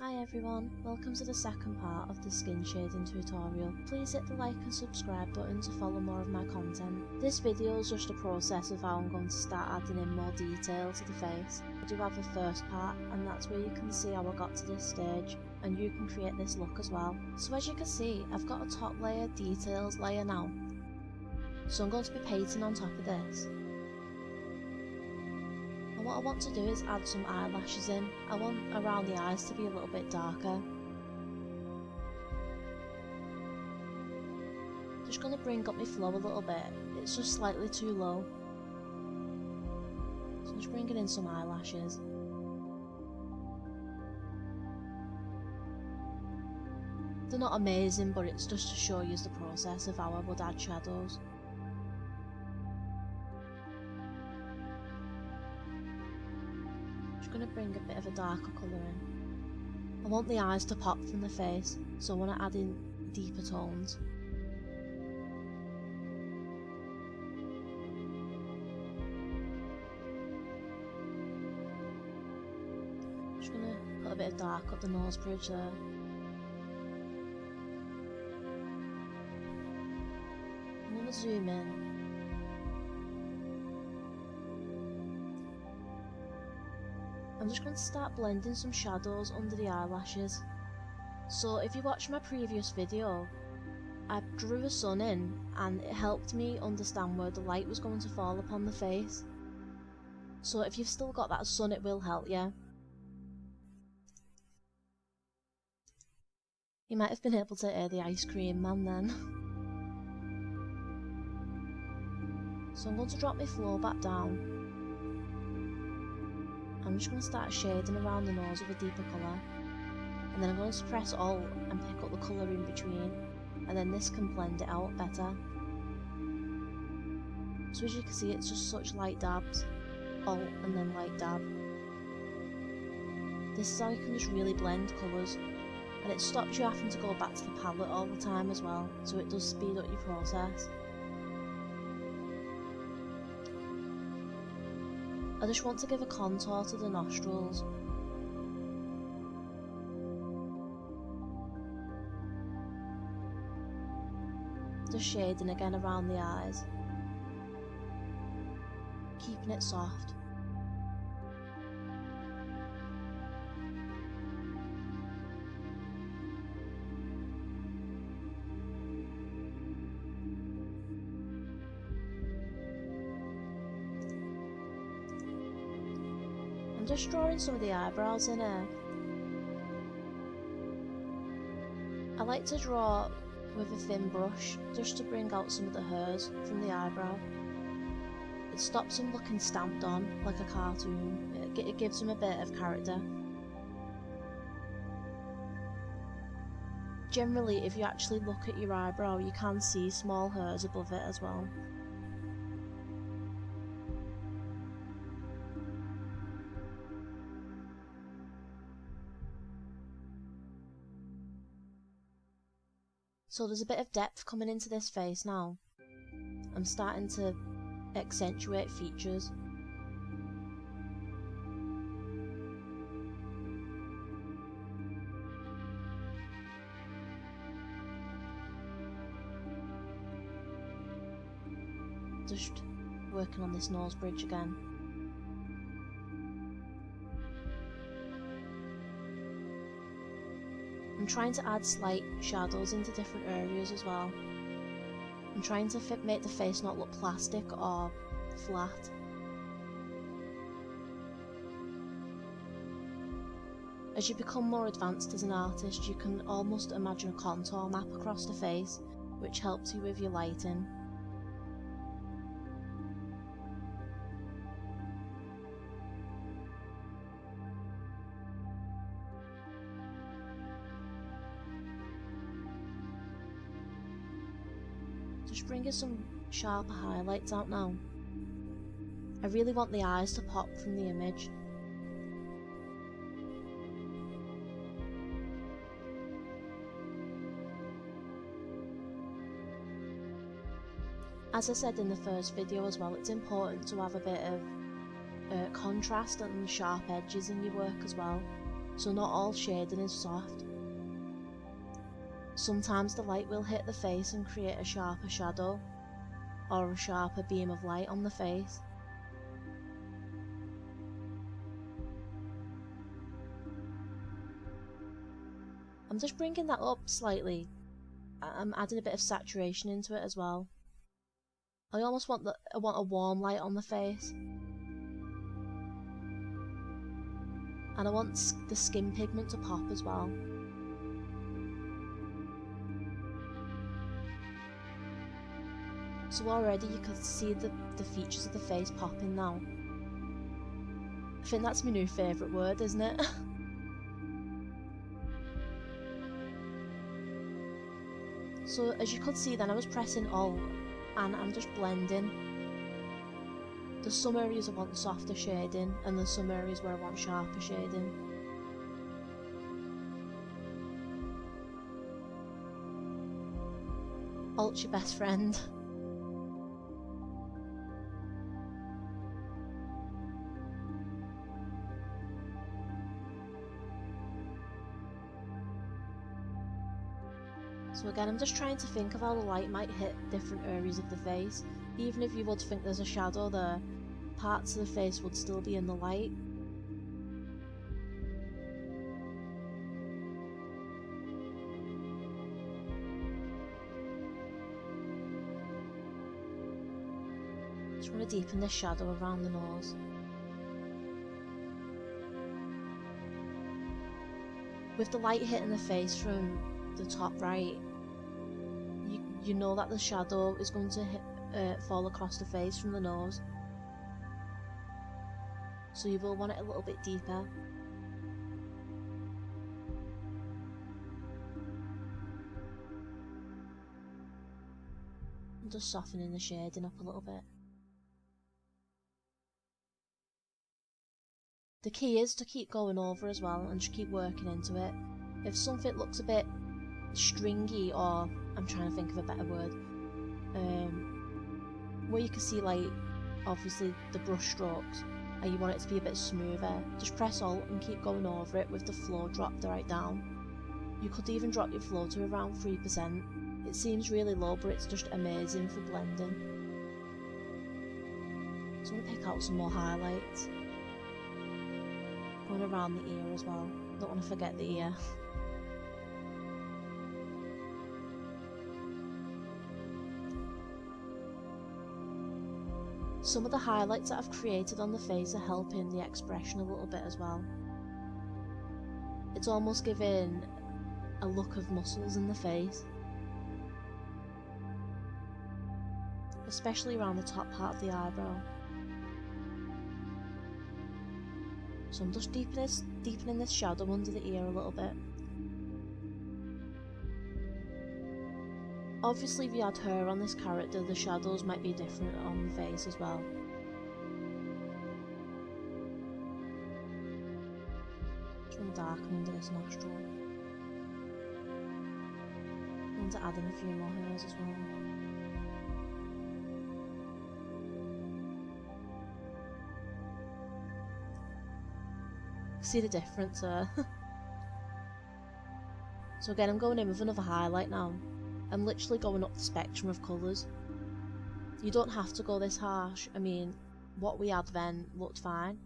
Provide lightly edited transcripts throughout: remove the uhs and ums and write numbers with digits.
Hi everyone, welcome to the second part of the skin shading tutorial. Please hit the like and subscribe button to follow more of my content. This video is just a process of how I'm going to start adding in more detail to the face. I do have a first part, and that's where you can see how I got to this stage, and you can create this look as well. So as you can see, I've got a top layer details layer now. So I'm going to be painting on top of this. And what I want to do is add some eyelashes in. I want around the eyes to be a little bit darker. Just going to bring up my flow a little bit. It's just slightly too low. So I'm just bringing in some eyelashes. They're not amazing, but it's just to show you the process of how I would add shadows. Going to bring a bit of a darker colour in. I want the eyes to pop from the face, so I want to add in deeper tones. Just going to put a bit of dark up the nose bridge there. I'm going to zoom in. I'm just going to start blending some shadows under the eyelashes. So if you watched my previous video, I drew a sun in and it helped me understand where the light was going to fall upon the face. So if you've still got that sun, it will help you. You might have been able to hear the ice cream man then. So I'm going to drop my flow back down. I'm just going to start shading around the nose with a deeper colour, and then I'm going to press Alt and pick up the colour in between, and then this can blend it out better. So as you can see, it's just such light dabs, Alt and then light dab. This is how you can just really blend colours, and it stops you having to go back to the palette all the time as well, so it does speed up your process. I just want to give a contour to the nostrils. Just shading again around the eyes. Keeping it soft. I'm just drawing some of the eyebrows in here. I like to draw with a thin brush just to bring out some of the hairs from the eyebrow. It stops them looking stamped on like a cartoon. It gives them a bit of character. Generally, if you actually look at your eyebrow, you can see small hairs above it as well. So there's a bit of depth coming into this face now. I'm starting to accentuate features. Just working on this nose bridge again. I'm trying to add slight shadows into different areas as well. I'm trying to make the face not look plastic or flat. As you become more advanced as an artist, you can almost imagine a contour map across the face, which helps you with your lighting. Just bringing some sharper highlights out now. I really want the eyes to pop from the image. As I said in the first video as well, it's important to have a bit of contrast and sharp edges in your work as well. so not all shading is soft. Sometimes the light will hit the face and create a sharper shadow, or a sharper beam of light on the face. I'm just bringing that up slightly. I'm adding a bit of saturation into it as well. I almost want a warm light on the face. And I want the skin pigment to pop as well. So already you can see the features of the face popping now. I think that's my new favourite word, isn't it? So as you could see then, I was pressing Alt and I'm just blending. There's some areas I want softer shading and there's some areas where I want sharper shading. Alt's your best friend. So again, I'm just trying to think of how the light might hit different areas of the face. Even if you would think there's a shadow there, parts of the face would still be in the light. Just want to deepen this shadow around the nose. With the light hitting the face from the top right, you know that the shadow is going to fall across the face from the nose, so you will want it a little bit deeper. I'm just softening the shading up a little bit. The key is to keep going over as well and just keep working into it. If something looks a bit stringy, or I'm trying to think of a better word, where you can see like obviously the brush strokes and you want it to be a bit smoother, just press Alt and keep going over it with the flow dropped right down. You could even drop your flow to around 3%. It seems really low, but it's just amazing for blending. So I'm going to pick out some more highlights. Going around the ear as well, don't want to forget the ear. Some of the highlights that I've created on the face are helping the expression a little bit as well. It's almost giving a look of muscles in the face, especially around the top part of the eyebrow. So I'm just deepening this shadow under the ear a little bit. Obviously, if you had hair on this character, the shadows might be different on the face as well. Just want to darken under this nostril. I want to add in a few more hairs as well. See the difference there? So again, I'm going in with another highlight now. I'm literally going up the spectrum of colours. You don't have to go this harsh. I mean, what we had then looked fine.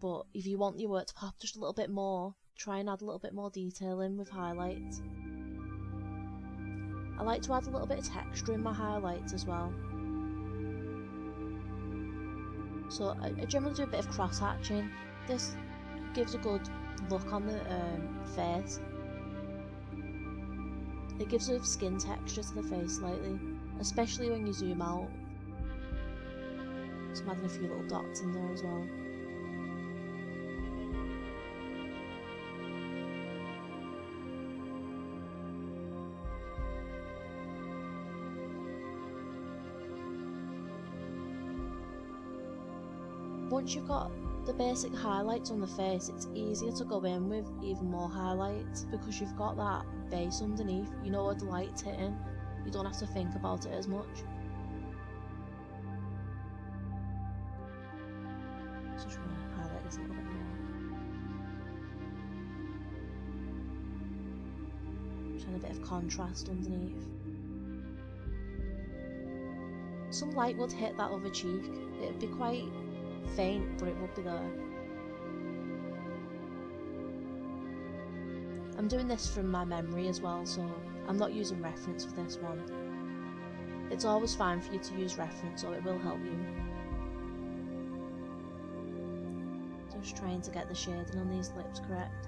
But if you want your work to pop just a little bit more, try and add a little bit more detail in with highlights. I like to add a little bit of texture in my highlights as well. So I generally do a bit of cross hatching. This gives a good look on the face. It gives a skin texture to the face slightly, especially when you zoom out. So I'm adding a few little dots in there as well. Once you've got the basic highlights on the face, it's easier to go in with even more highlights because you've got that base underneath. You know where the light's hitting, you don't have to think about it as much. So just want to highlight this a little bit more. Trying a bit of contrast underneath. Some light would hit that other cheek. It'd be quite faint, but it would be there. I'm doing this from my memory as well, so I'm not using reference for this one. It's always fine for you to use reference, so it will help you. Just trying to get the shading on these lips correct.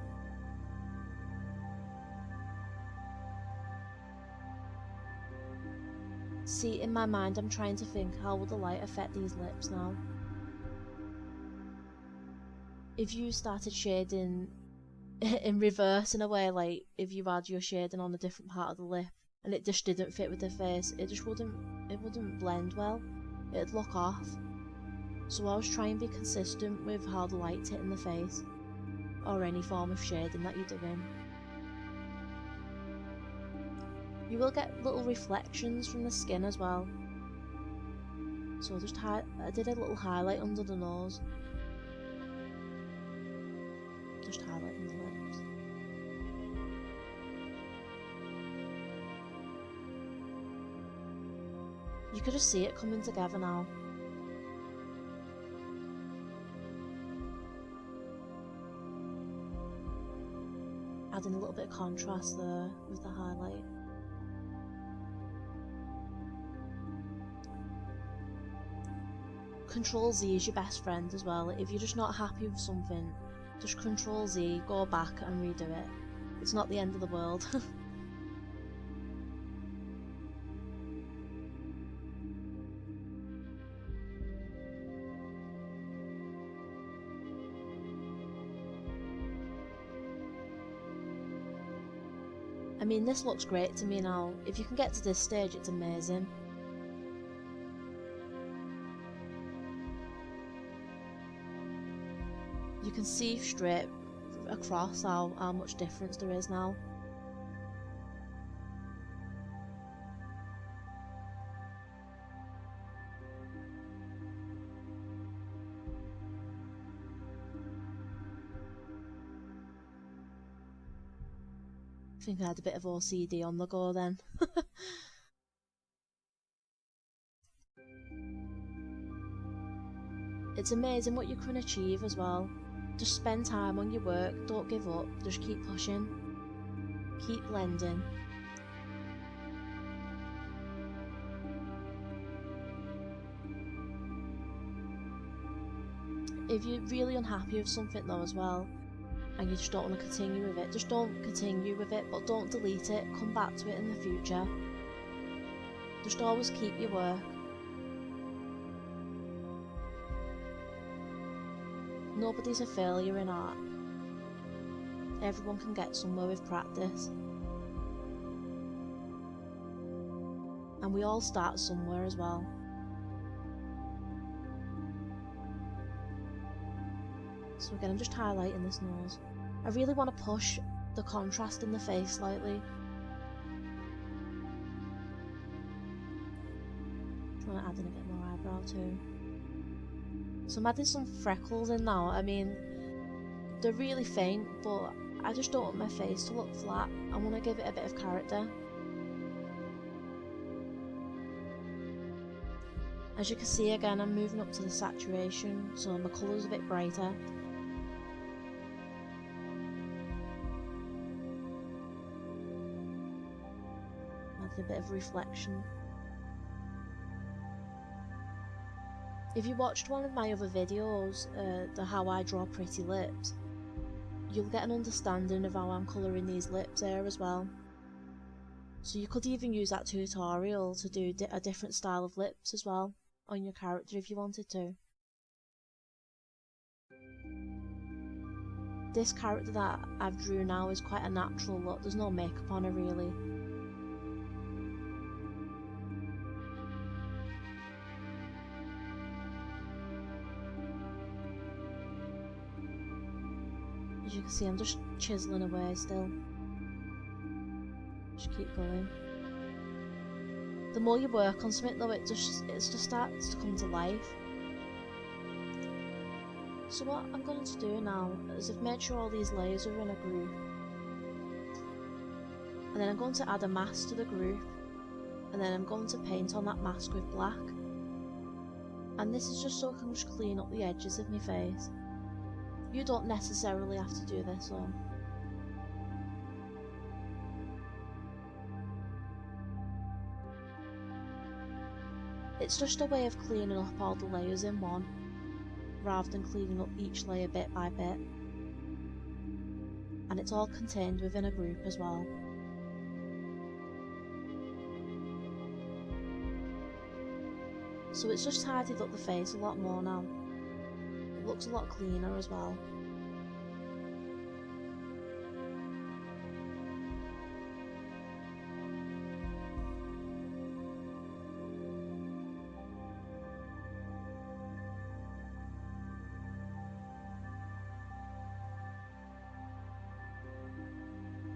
See, in my mind I'm trying to think, how will the light affect these lips now? If you started shading in reverse in a way, like if you had your shading on a different part of the lip and it just didn't fit with the face, it wouldn't blend well. It'd look off. So I was trying to be consistent with how the light's hitting the face, or any form of shading that you're doing. You will get little reflections from the skin as well. So I did a little highlight under the nose. Just highlighting the lips. You could just see it coming together now. Adding a little bit of contrast there with the highlight. Control Z is your best friend as well. If you're just not happy with something, just Control Z, go back and redo it. It's not the end of the world. I mean, this looks great to me now. If you can get to this stage, it's amazing. You can see straight across how much difference there is now. I think I had a bit of OCD on the go then. It's amazing what you can achieve as well. Just spend time on your work, don't give up, just keep pushing, keep blending. If you're really unhappy with something though as well, and you just don't want to continue with it, just don't continue with it, but don't delete it, come back to it in the future. Just always keep your work. Nobody's a failure in art. Everyone can get somewhere with practice. And we all start somewhere as well. So again, I'm just highlighting this nose. I really want to push the contrast in the face slightly. I want to add in a bit more eyebrow too. So I'm adding some freckles in now. I mean, they're really faint, but I just don't want my face to look flat. I want to give it a bit of character. As you can see again, I'm moving up to the saturation, so my colour's a bit brighter. Add a bit of reflection. If you watched one of my other videos, the how I draw pretty lips, you'll get an understanding of how I'm colouring these lips there as well. So you could even use that tutorial to do a different style of lips as well on your character if you wanted to. This character that I've drew now is quite a natural look, there's no makeup on her really. As you can see, I'm just chiseling away still. Just keep going. The more you work on something though, it just starts to come to life. So what I'm going to do now is I've made sure all these layers are in a group. And then I'm going to add a mask to the group, and then I'm going to paint on that mask with black. And this is just so I can just clean up the edges of my face. You don't necessarily have to do this though. It's just a way of cleaning up all the layers in one, rather than cleaning up each layer bit by bit. And it's all contained within a group as well. So it's just tidied up the face a lot more now. It looks a lot cleaner as well.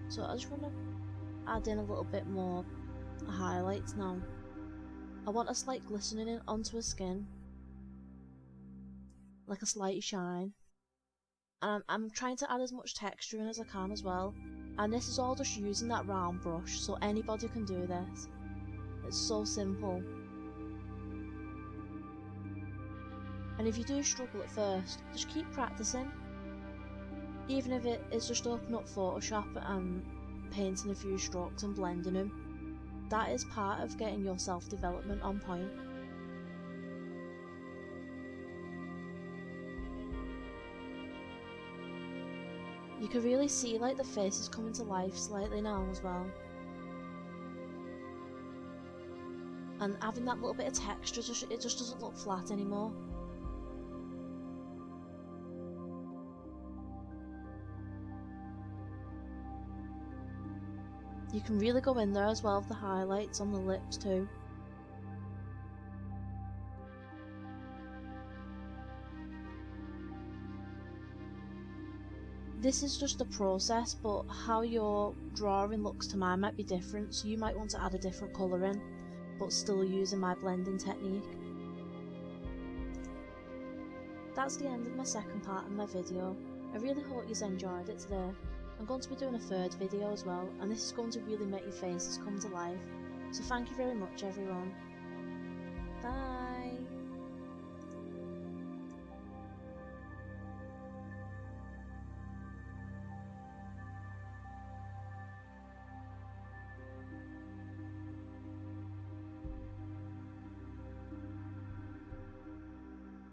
So I just want to add in a little bit more highlights now. I want a slight glistening onto her skin, like a slight shine. And I'm trying to add as much texture in as I can as well. And this is all just using that round brush, so anybody can do this. It's so simple. And if you do struggle at first, just keep practicing. Even if it is just opening up Photoshop and painting a few strokes and blending them. That is part of getting your self-development on point. You can really see like the face is coming to life slightly now as well. And having that little bit of texture, it just doesn't look flat anymore. You can really go in there as well with the highlights on the lips too. This is just the process, but how your drawing looks to mine might be different, so you might want to add a different colour in, but still using my blending technique. That's the end of my second part of my video. I really hope you enjoyed it today. I'm going to be doing a third video as well, and this is going to really make your faces come to life. So thank you very much everyone. Bye!